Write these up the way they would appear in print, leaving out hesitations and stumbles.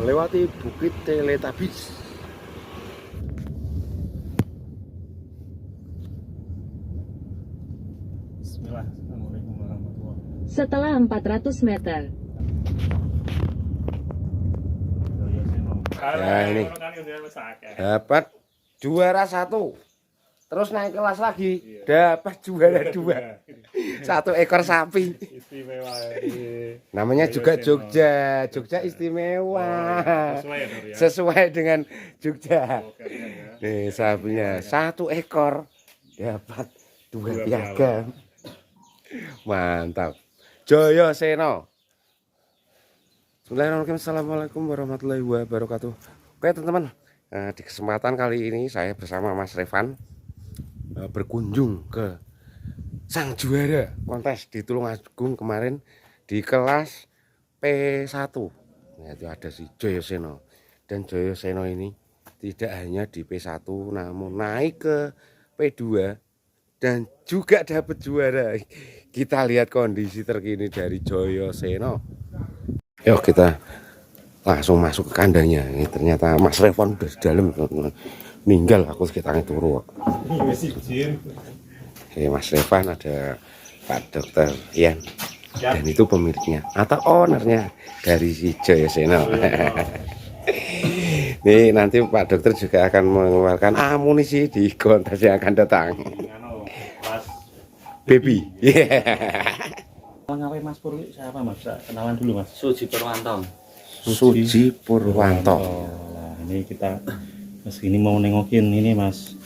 melewati Bukit Teletabis. Assalamualaikum warahmatullahi wabarakatuh. Setelah 400 meter. Ya ini dapat juara 1, terus naik kelas lagi dapat juara 2, 1 ekor sapi. Istimewa. Namanya juga Jogja, Jogja istimewa, sesuai dengan Jogja. Nih sapinya 1 ekor dapat 2 piagam. Mantap. Joyo Seno. Bismillahirrahmanirrahim. Assalamualaikum warahmatullahi wabarakatuh. Oke teman-teman, di kesempatan kali ini saya bersama Mas Revan berkunjung ke sang juara kontes di Tulungagung kemarin di kelas P1. Nah, itu ada si Joyo Seno. Dan Joyo Seno ini tidak hanya di P1 namun naik ke P2 dan juga dapat juara. Kita lihat kondisi terkini dari Joyo Seno. Yuk kita langsung masuk ke kandangnya. Ini ternyata Mas Revan udah di dalam. Ninggal aku sekitar turu. Mas Revan, ada Pak Dokter Ian. Dan itu pemiliknya atau ownernya dari si Joyo Seno. Nih nanti Pak Dokter juga akan mengeluarkan amunisi di kontes yang akan datang. Baby. Ngapain Mas Pur, siapa Mas? Kenalan dulu Mas. Suji Purwanto. Suji Purwanto. Nah, ini kita kesini mau nengokin ini Mas,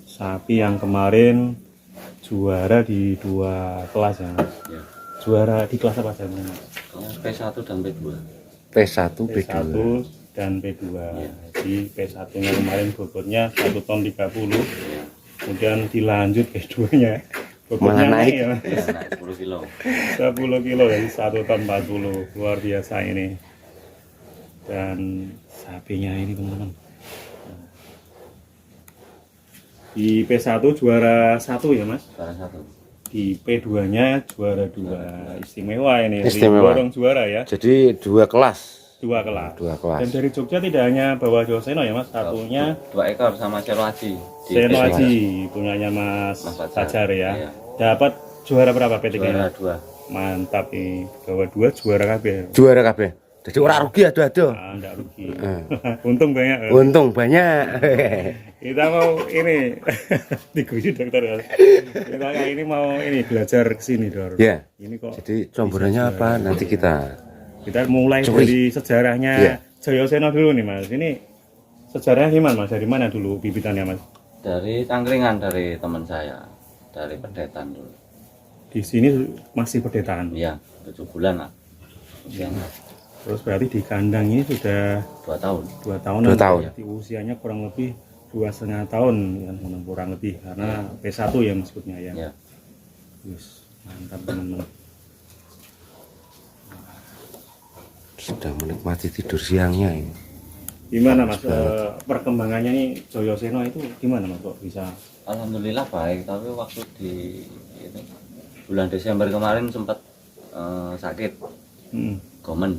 sapi yang kemarin juara di 2 kelas ya Mas. Ya. Juara di kelas apa aja Mas? P1 dan P2. P1, P2 P1 dan P2. Ya. Jadi P1 nya kemarin bobotnya 1 ton 30. Kemudian dilanjut P2 nya bobotnya malah naik ya, Mas. Ya, naik 10 kilo. 10 kilo jadi 1 ton 40. Luar biasa ini. Dan sapinya ini teman-teman, di P1 juara 1 ya Mas, Juara 1. di P2 nya juara 2. Istimewa ini, Istimewa. Dorong juara ya, Jadi 2 kelas. 2 kelas. 2 kelas. Dan dari Jogja tidak hanya bawa Joyo Seno ya Mas, satunya 2 ekor sama Seno Aji. Di Seno P2. Aji punyanya Mas Mas Fajar ya. Iya. Dapat juara berapa P3 Juara nya? 2. Mantap nih, bawa 2 juara kabeh. Juara kabeh. Jadi orang rugi ado-ado. Enggak rugi. Untung banyak. Untung banyak. Kita mau ini digusi dokter ya. Kita kali ini mau ini belajar ke sini Dor. Ya. Ini kok Jadi comborannya apa? Nanti kita mulai Curi. dari sejarahnya Iya. Joyo Seno dulu nih Mas. Ini sejarahnya gimana Mas? Dari mana dulu bibitannya Mas? Dari Tangkringan, dari teman saya. Dari Pedetan dulu. Di sini masih perdetaan. Iya, 7 bulan lah. Usianya Terus berarti di kandang ini sudah 2 tahun. 2 tahun. 2 tahun. Jadi usianya kurang lebih 2,5 tahun kan, kurang lebih karena P1 ya maksudnya ya. Ya. Wis, mantap teman-teman. sedang menikmati tidur siangnya ini. Gimana Mas perkembangannya nih Joyo Seno itu gimana Mas kok bisa? Alhamdulillah baik, tapi waktu di ini, bulan Desember kemarin sempat sakit. Gomen.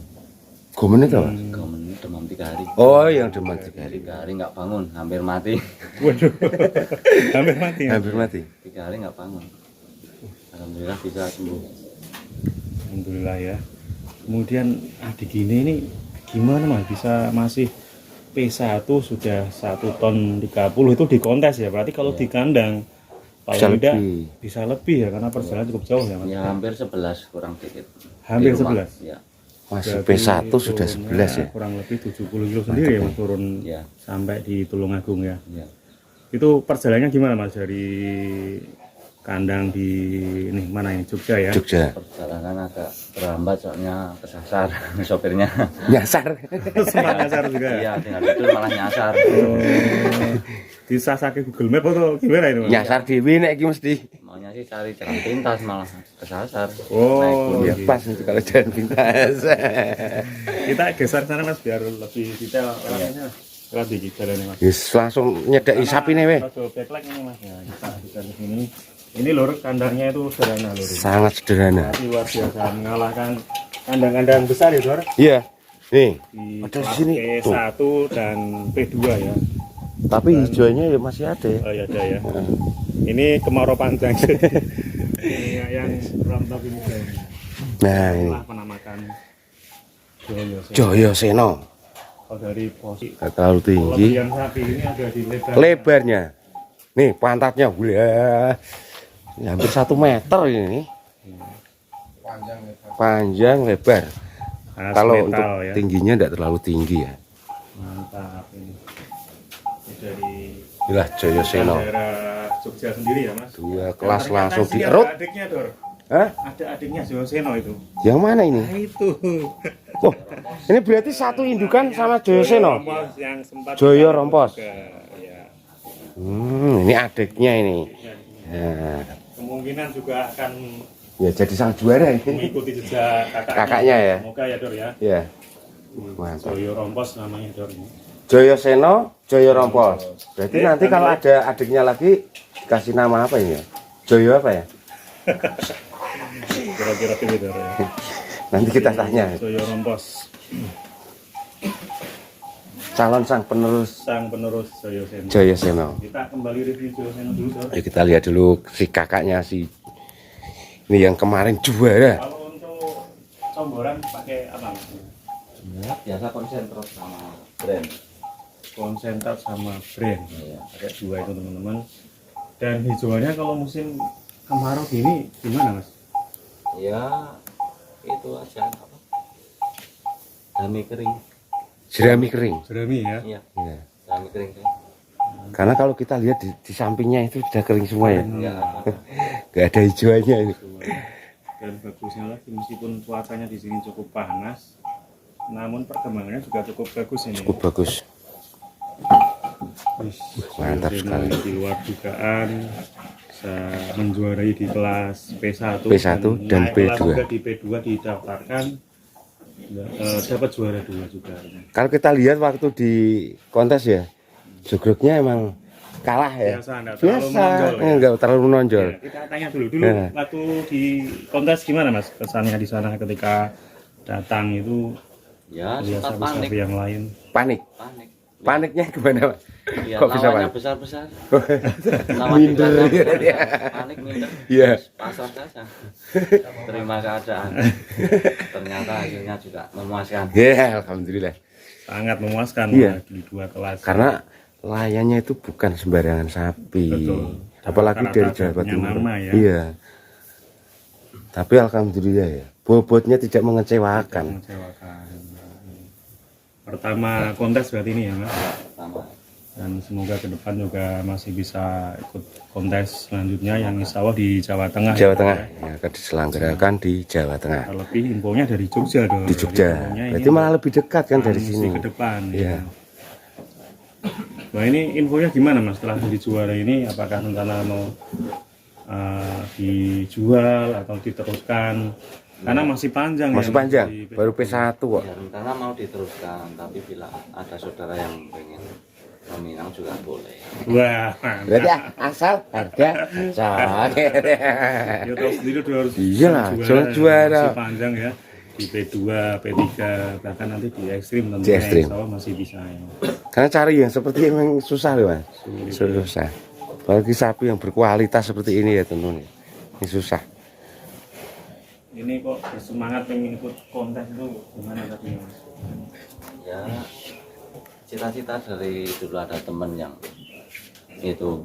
Gomen itu apa? Gomen demam 3 hari. Oh, yang demam 3 hari. 3 hari nggak bangun, hampir mati. Waduh, hampir mati ya? Hampir mati. 3 hari nggak bangun. Alhamdulillah bisa sembuh. Alhamdulillah ya. Kemudian adik ini gimana Mas bisa masih P1 sudah 1 ton 30 itu di kontes ya? Berarti kalau di kandang Bisa kalau tidak lebih. bisa lebih ya karena perjalanan cukup jauh ya Mas. Ya hampir 11 kurang dikit. Hampir Di rumah, 11? Ya. Masih Berarti P1 sudah turunnya 11 ya. kurang lebih 70 kilo sendiri ya Mas turun Ya. sampai di Tulungagung ya. Ya. Itu perjalanannya gimana Mas dari kandang di ini mana ini Jogja ya? Jogja. Perjalanan agak terhambat soalnya kesasar sopirnya. Nyasar. Sempat nyasar juga. Iya, tinggal tidur malah nyasar. Disasake Google Map atau gimana itu Mas? Nyasar dhewe nek iki mesti. Maunya sih cari jalan pintas malah kesasar. Oh, Naik gunung. Ya pas itu kalau jalan pintas. Kita geser sana Mas biar lebih detail orangnya. Lewat di jalan Mas. Wis langsung nyedeki sapine weh. Kalau backlight ini Mas ya, kita bisa di sini. Ini lur kandangnya itu sederhana lur. Sangat sederhana. Tapi luar biasa mengalahkan kandang-kandang besar ya Dor. Iya. Nih, di ada di kelas sini. P1 dan P2 ya. Tapi hijaunya ya masih ada ya. Oh ya ada ya. Ini kemarau panjang. Ini yang rontok ini. Nah, ini Itulah penamakan Joyo Seno. Joyo Seno. Kalau dari posisi Gak terlalu tinggi. kelebihan sapi ini ada di lebar. Lebarnya. Nih, pantatnya wah. Ini hampir 1 meter ini. Panjang lebar. Khas Kalau metal, untuk ya. tingginya tidak terlalu tinggi ya. Mantap ini. Ini dari Inilah Joyo Seno. daerah Jogja sendiri ya Mas. 2 kelas Dan langsung ternyata sini dikerut. Ada adiknya Dor. Hah? Ada adiknya Joyo Seno itu. Yang mana ini? Nah itu. Oh, ini berarti satu indukan sama Joyo Seno. Rompos yang sempat Joyo Rompos. juga, ya. Ini adiknya ini. Nah, Kemungkinan juga akan ya jadi sang juara ini. mengikuti jejak Kakaknya ya? Semoga ya Dor ya. Ya. Mantap. Joyo Rompos namanya Dor ini. Joyo Seno, Joyo Rompos. Berarti nanti kalau ada adiknya lagi dikasih nama apa ini ya? Joyo apa ya? Kira-kira itu Dor ya. Nanti kita tanya. Joyo Rompos, Calon sang penerus sang penerus Joyo Seno. Joyo Seno. Kita kembali review Joyo Seno dulu Dor. Ayo kita lihat dulu si kakaknya si ini yang kemarin juara. Kalau untuk comboran pakai apa Mas? Ya, biasa konsentrat sama brand. Konsentrat sama brand. Iya. Pakai 2 itu teman-teman. Dan hijauannya kalau musim kemarau gini gimana Mas? Ya itu aja apa? Dami kering. Jerami kering. Jerami ya. Iya, Ya. dami kering. Karena kalau kita lihat di sampingnya itu sudah kering semua ya. Ya, Gak ada hijauannya ini. Dan bagusnya lagi meskipun cuacanya di sini cukup panas, namun perkembangannya juga cukup bagus ini. Cukup bagus. Wis, Mantap Joyo sekali. Seno di luar dugaan bisa menjuarai di kelas P1, P1 dan naik kelas P2. juga di P2 didaftarkan dapat juara 2 juga. Kalau kita lihat waktu di kontes ya, jogroknya emang kalah ya. Biasa, enggak terlalu Biasa, menonjol ya. enggak terlalu menonjol. Ya, kita tanya dulu Ya. waktu di kontes gimana Mas kesannya di sana ketika datang itu ya lihat sempat panik, sapi-sapi yang lain. Panik. panik. Paniknya gimana, Pak? Ya, Kok bisa lawannya panik? besar-besar. Lawan Minder. di belakang, panik minder. Iya. Pasrah saja. Terima keadaan. Ternyata hasilnya juga memuaskan. Ya, alhamdulillah. Sangat memuaskan Iya. di 2 kelas. Karena layannya itu bukan sembarangan sapi. Betul. Apalagi Rata-rata dari Jawa punya Timur. nama ya. Iya. Tapi alhamdulillah ya, bobotnya tidak mengecewakan. Mengecewakan. Pertama kontes berarti ini ya Mas. Sama. Dan semoga ke depan juga masih bisa ikut kontes selanjutnya yang insya Allah di Jawa Tengah. Jawa ya, Tengah Pak, ya. yang akan diselenggarakan di Jawa Tengah. Terlebih infonya dari Jogja dong. Di Jogja. Berarti malah lebih dekat kan dari sini. ke depan. Iya. Ya. Wah ini infonya gimana Mas setelah jadi juara ini? Apakah rencana mau dijual atau diteruskan? Karena masih panjang. Masih ya, panjang, di- baru P1 kok. Ya, rencana mau diteruskan, tapi bila ada saudara yang pengen meminang juga boleh. Wah, mantap. Berarti asal harga cocok. Ya terus sendiri udah harus Iyalah, juara. masih panjang ya di P2, P3 bahkan nanti di ekstrim Di tentunya ekstrim. insya Allah masih bisa ya. Karena cari yang seperti ini memang susah loh, Mas. Susah. Bagi sapi yang berkualitas seperti ini ya tentunya. Ini susah. Ini kok bersemangat pengen ikut kontes itu gimana tadi Mas? Ya cita-cita dari dulu ada temen yang itu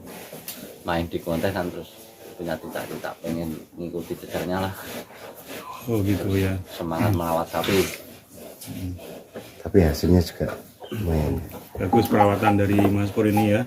main di kontes kan, terus punya cita-cita pengen ngikuti jejaknya lah, Oh gitu ya. semangat melawat sapi. Tapi hasilnya juga lumayan. Bagus perawatan dari Mas Pur ini ya.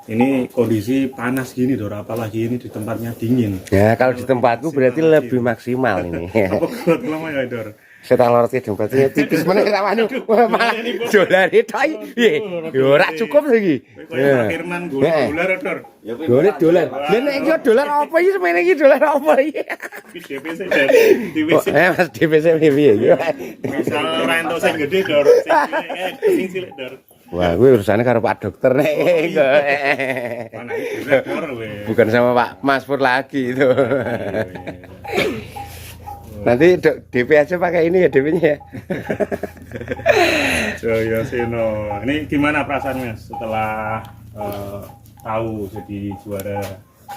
Ini kondisi panas gini Dor, apalagi ini di tempatnya dingin. Ya kalau di tempatku berarti lebih maksimal ini. Apa kuat lama ya Dor? Saya tak lorot tempatnya tipis mana kita manu. Wah malah dolar itu. Iya, ora cukup lagi. Kayak Pak Firman dolar Dor. Ya Dolar. Lah nek iki dolar apa iki semene iki dolar apa iki? Tapi DPC dan DPC Mas DPC piye ya? misal rento sing gede Dor, sing cilik Dor. Wah, gue urusannya karo Pak Dokter nek. Mana itu Dor we. Bukan sama Pak Mas Pur lagi itu. Nanti DP aja pakai ini ya DP-nya ya. Joyo Seno. Ini gimana perasaan Mas setelah tahu jadi juara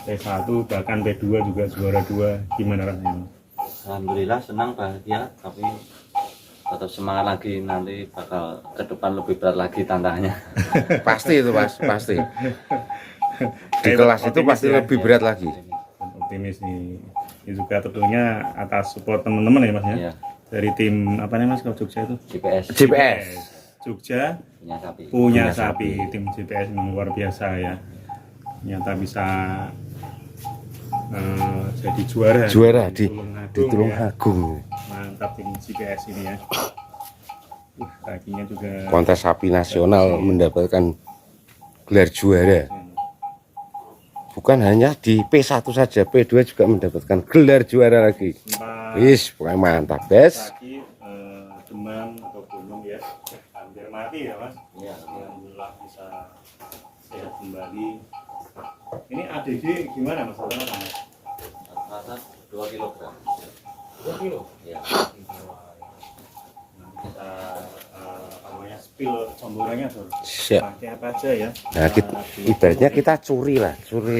P1 bahkan P2 juga juara 2, gimana rasanya? Alhamdulillah senang, bahagia, tapi tetap semangat lagi, nanti bakal ke depan lebih berat lagi tantangannya. Pasti itu Mas, pasti. Di kelas itu pasti lebih berat lagi. Optimis nih. Ini juga tentunya atas support teman-teman ya Mas ya. Iya. Dari tim apa nih Mas kalau Jogja itu? GPS Jogja punya sapi. punya sapi. Tim GPS memang luar biasa ya. Ternyata bisa jadi juara Di ya. Tulungagung. Mantap tim GPS ini ya. Kakinya juga Kontes sapi nasional mendapatkan gelar juara. Bukan hanya di P1 saja, P2 juga mendapatkan gelar juara lagi. Wis, pokoknya mantap, guys. kaki demam atau gunung ya, hampir mati ya Mas. Iya. Alhamdulillah bisa sehat kembali. Ini ADG gimana masalahnya Mas? Rata 2 kilogram. 2 kilo. Iya. Kita namanya spill comborannya tuh. Siap. Pakai apa aja ya? Nah, ibaratnya kita curi Iya.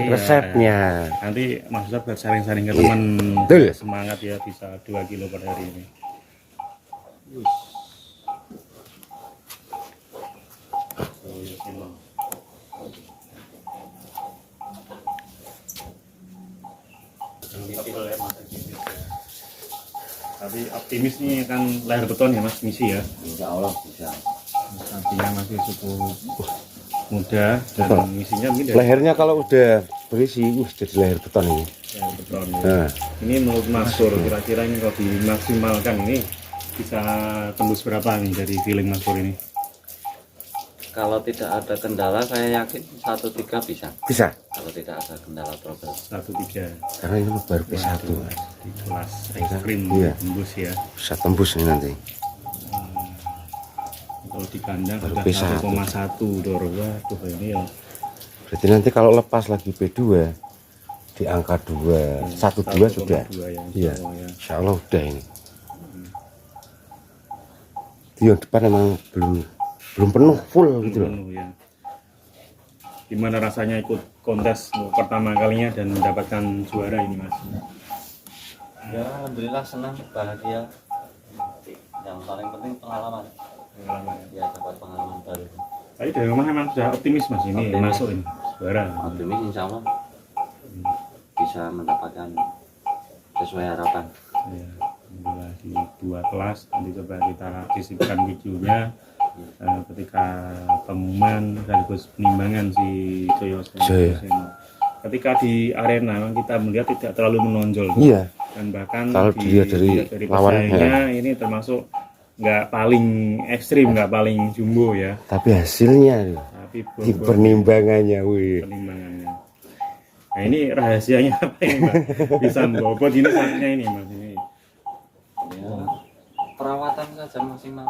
resepnya. Nanti maksudnya buat sharing-sharing ke teman Betul. semangat ya bisa 2 kilo per hari ini. Tapi optimis nih kan lahir beton ya Mas, misi ya. Insya Allah bisa. Artinya masih cukup muda dan misinya mungkin dari Lehernya kalau udah berisi, jadi leher beton ini. lahir beton ya. Nah, Ini menurut Mas Sur, kira-kira ini kalau dimaksimalkan ini bisa tembus berapa nih dari feeling Mas Sur ini? Kalau tidak ada kendala, saya yakin 1-3 bisa. bisa. Kalau tidak ada kendala trouble. 1-3 Karena ini baru P1. di kelas ekstrim Iya. tembus ya. Bisa tembus nih nanti. Kalau di kandang Baru sudah P1. 1,1 dor. Waduh ini ya. Berarti nanti kalau lepas lagi P2 di angka 2, 1-2 sudah. 1,2 ya, Iya. insya Allah ya. Insya Allah udah ini. Di yang depan emang belum penuh full gitu loh. Penuh, ya. Gimana rasanya ikut kontes pertama kalinya dan mendapatkan juara ini Mas? Ya alhamdulillah senang, bahagia. Yang paling penting pengalaman. Pengalaman ya. Ya dapat pengalaman baru. Tapi dari rumah memang sudah optimis Mas ini Optimis. masuk ini juara. Optimis insya Allah bisa mendapatkan sesuai harapan. Ya, alhamdulillah di 2 kelas nanti coba kita sisipkan videonya ketika pengumuman sekaligus penimbangan si Joyo Joyo. Seno. Ketika di arena memang kita melihat tidak terlalu menonjol Iya. dan bahkan Kalau dilihat dari lawan, pesaingnya ini termasuk nggak paling ekstrim, nggak paling jumbo ya, Tapi hasilnya tapi di penimbangannya, wih. penimbangannya. Nah ini rahasianya apa ini Mas? Bisa membobot ini saatnya ini Mas ini. Ya, perawatan saja maksimal.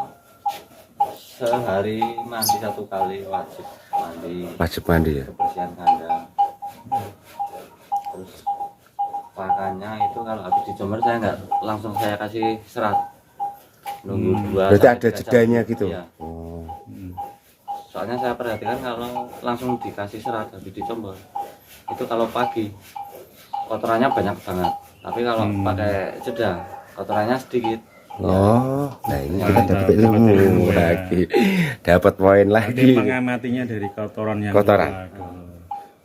Sehari mandi 1 kali wajib mandi. Wajib mandi ya. Kebersihan kandang. Terus pakannya itu kalau habis dijemur saya nggak langsung saya kasih serat. Nunggu 2 Berarti sampai ada 3 jam. jedanya gitu. Iya. Oh. Soalnya saya perhatikan kalau langsung dikasih serat habis dicemur itu kalau pagi kotorannya banyak banget, tapi kalau pakai jeda kotorannya sedikit. Oh, nah ini kita Mantap, dapat dapat ilmu ilmu ya. lagi, dapat poin Jadi lagi. mengamatinya dari kotoran yang Kotoran. Waduh.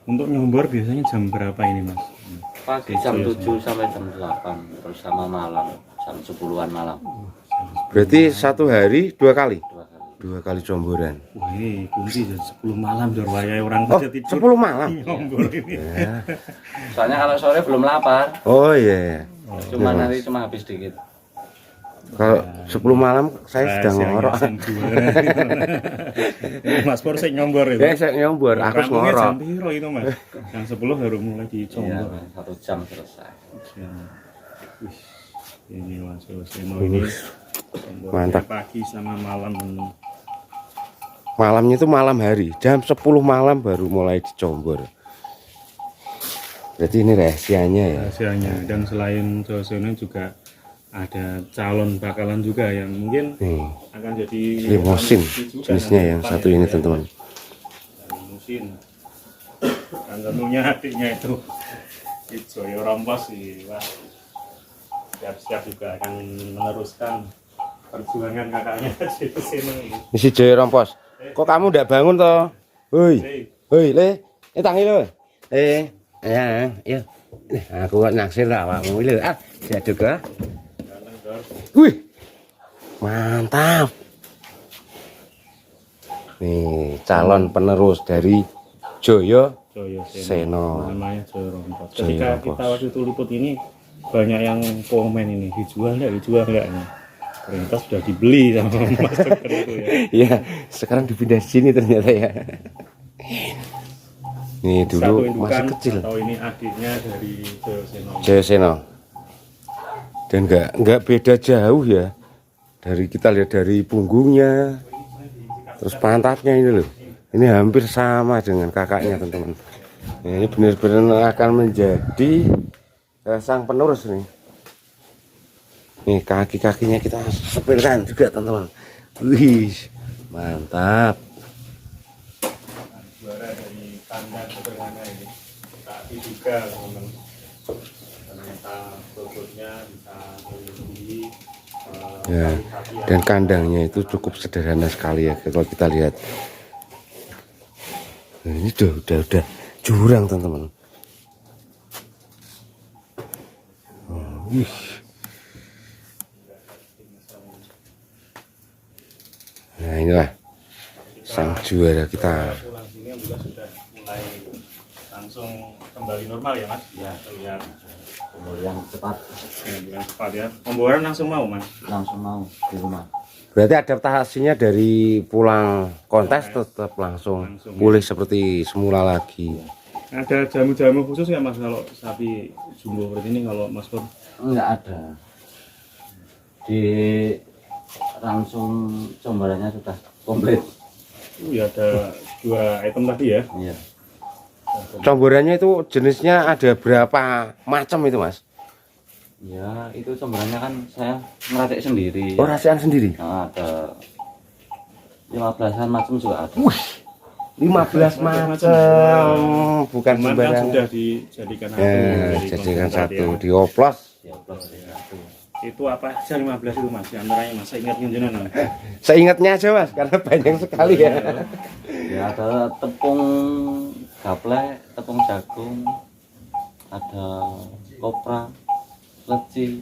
Untuk nyombor biasanya jam berapa ini Mas? Pagi jam 7 sampai jam 8, terus sama malam jam 10-an malam. Berarti 1 hari 2 kali, 2 kali. 2 kali comboran. Wah ini kunci jam 10 malam dor wayai orang Oh, kerja tidur 10 malam. nyombor ini. Ya. Soalnya kalau sore belum lapar, Oh iya. cuma nanti cuma habis dikit. Kalau 10 malam saya sudah Rahasianya ngorok. sang juara. Ini Mas Pur saya nyombor itu. Ya saya nyombor, aku Rampungnya ngorok. jam piro itu Mas? Jam 10 baru mulai Iya, dicombor. 1 jam selesai. Ya. Wih, ini Mas Seno ini combornya Mantap. pagi sama malam. Malamnya itu malam hari, jam 10 malam baru mulai dicombor. Berarti ini rahasianya ya. Rahasianya. Dan selain Seno juga ada calon bakalan juga yang mungkin Nih, akan jadi limosin juga jenisnya nanti yang depan satu ya, ini ya. teman-teman. Limosin. Dan tentunya adiknya itu Joyo Rompos sih, wah siap-siap juga akan meneruskan perjuangan kakaknya di sini. Ini si Joyo Rompos. Kok kamu ndak bangun toh? Hoi. Hoi, Le. Tangi lo. Ya, ya. Aku kok naksir lah awakmu lho. Ah, diaduk ah. Wih. Mantap. Nih, calon penerus dari Joyo Joyo Seno. namanya Joyo Rompos. Joyo Ketika Rompos. kita waktu itu liput ini banyak yang komen ini dijual enggak ini. Ternyata sudah dibeli sama Mas Dokter itu ya. Iya, sekarang dipindah sini ternyata ya. Nih Satu dulu indukan masih kecil. atau ini adiknya dari Joyo Seno. Joyo Seno. Dan nggak beda jauh ya. Dari kita lihat dari punggungnya, terus pantatnya ini loh. Ini hampir sama dengan kakaknya teman-teman. Nah, ini benar-benar akan menjadi sang penerus nih. Nih kaki-kakinya kita sepirkan juga teman-teman. Wih, mantap. Juara dari kandang sederhana ini. Tapi juga teman-teman. Ternyata bobotnya bisa melebihi Ya, dan kandangnya itu cukup sederhana sekali ya kalau kita lihat. Nah, ini udah jurang teman-teman. Wih. Nah inilah sang juara kita. pulang sini juga sudah mulai langsung kembali normal ya Mas? Ya, Terlihat yang cepat dengan cepat ya. Pembuaran langsung mau Mas? langsung mau di rumah. Berarti adaptasinya dari pulang kontes tetap langsung pulih seperti semula lagi. Ada jamu-jamu khusus ya Mas kalau sapi jumbo seperti ini kalau Mas Pur? Enggak ada. Di langsung combarannya sudah komplit. Ya ada 2 item tadi ya. Iya. Comborannya itu jenisnya ada berapa macam itu Mas? Ya, itu combarannya kan saya meracik sendiri. Oh racikan sendiri? Nah, ada 15-an macam juga ada. 15 macam, bukan Cuman kan sembarangan. sudah dijadikan satu. Ya, jadi jadikan konsentrat satu, ya. dioplos. Ya, plus ada satu. Itu apa aja 15 itu Mas? Di antaranya Mas, saya ingat jenengan. Seingatnya aja Mas, karena banyak sekali ya. Ya, ada tepung gaplek, tepung jagung, ada kopra, leci,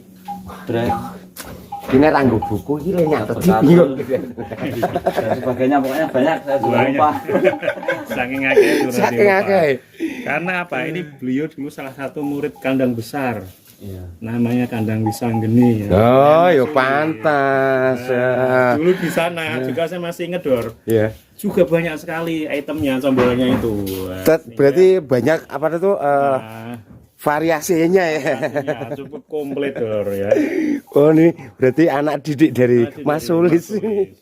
brand, Ini ranggo buku ini nyatet di Betul. dan sebagainya. Pokoknya banyak, saya juga Banyak. lupa. Saking akeh durasi Saking lupa. akeh. Karena apa? Ini beliau dulu salah satu murid kandang besar. Iya. Namanya kandang Wisanggeni ya. Oh, Yang ya masuk pantas. Nah, dulu di sana juga saya masih ingat Dor. Ya. Juga banyak sekali itemnya comborannya itu. Berarti banyak apa itu Nah, variasinya ya. ya, cukup komplit Dor ya. Oh, ini berarti anak didik dari Nah, Mas dari Sulis.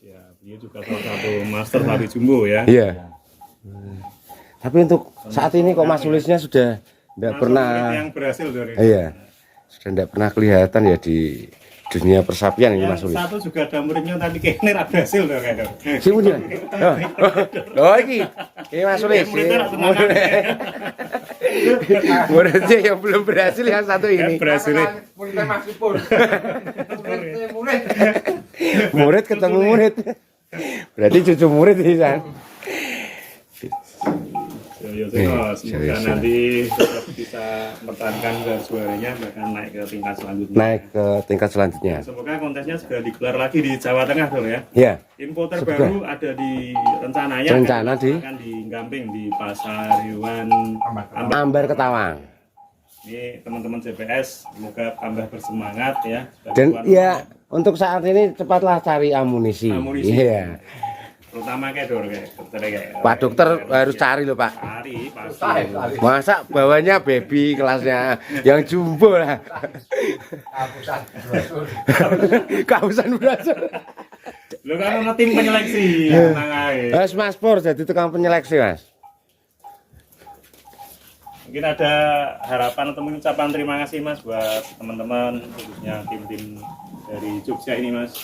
Ya, dia juga salah satu master sapi jumbo ya. Iya. Tapi untuk saat ini kok Mas Sulisnya sudah tidak Masuk pernah, murid yang berhasil Dor. iya, sudah tidak pernah kelihatan ya di dunia persapian ini Mas Yang Sulis. satu juga ada muridnya tadi kayaknya tidak berhasil Dor ya Dor. Si punya. Oh, ini Mas Sulis. Muridnya tidak tenangan. Muridnya yang belum berhasil yang satu ini. Berhasil. Murid ketemu murid. Berarti cucu murid ini kan. Ya, Iya, semoga serius. nanti tetap bisa mempertahankan gelar juaranya bahkan naik ke tingkat selanjutnya. Naik ke tingkat selanjutnya. Semoga kontesnya segera digelar lagi di Jawa Tengah Dor ya. Ya. Info terbaru ada di rencananya Rencana di? akan di Gamping di Pasar Hewan Ambar. Ambar Ketawang. Ini teman-teman CPS semoga tambah bersemangat ya. sebagai Dan tuan ya rumah. untuk saat ini cepatlah cari amunisi. Amunisi. Iya. Terutama kayak Dor kayak dokter kayak. Pak dokter harus cari loh Pak. Cari pasti. Masa bawanya baby kelasnya yang jumbo lah. Kausan brosur. Lu kan ono tim penyeleksi. Tenang ae. Mas Pur jadi tukang penyeleksi Mas. Mungkin ada harapan atau mungkin ucapan terima kasih Mas buat teman-teman khususnya tim-tim dari Jogja ini Mas.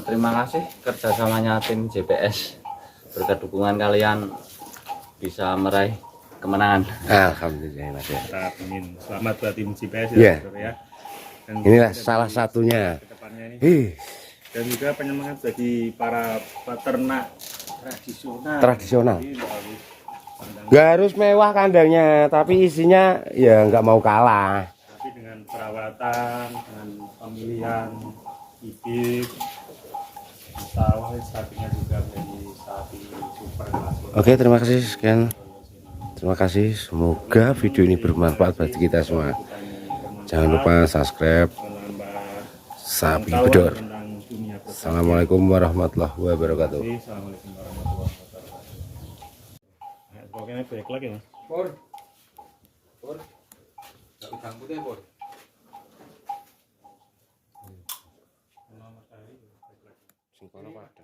Terima kasih kerjasamanya tim JPS, berkat dukungan kalian bisa meraih kemenangan. Alhamdulillah Mas ya. Kita ingin selamat buat tim JPS Iya. ya, Saudara, ya. Dan Inilah kita salah di satunya. kedepannya ini. Ih, Dan juga penyemangat bagi para peternak tradisional. Tradisional. Jadi, harus pandang- nggak harus mewah kandangnya, tapi isinya ya nggak mau kalah. tapi dengan perawatan, dengan pemilihan bibit, sawah sapinya juga menjadi sapi super kelas. Oke, terima kasih sekian. Terima kasih. Semoga video ini bermanfaat bagi kita semua. Jangan lupa subscribe Menambah Sapi pengetahuan Bedor. tentang dunia pertanian. Assalamualaikum warahmatullahi wabarakatuh. Assalamualaikum warahmatullahi wabarakatuh. Nah, pokoknya baik lagi Mas. Pur, nggak diganggu deh Pur. Sing kono padha.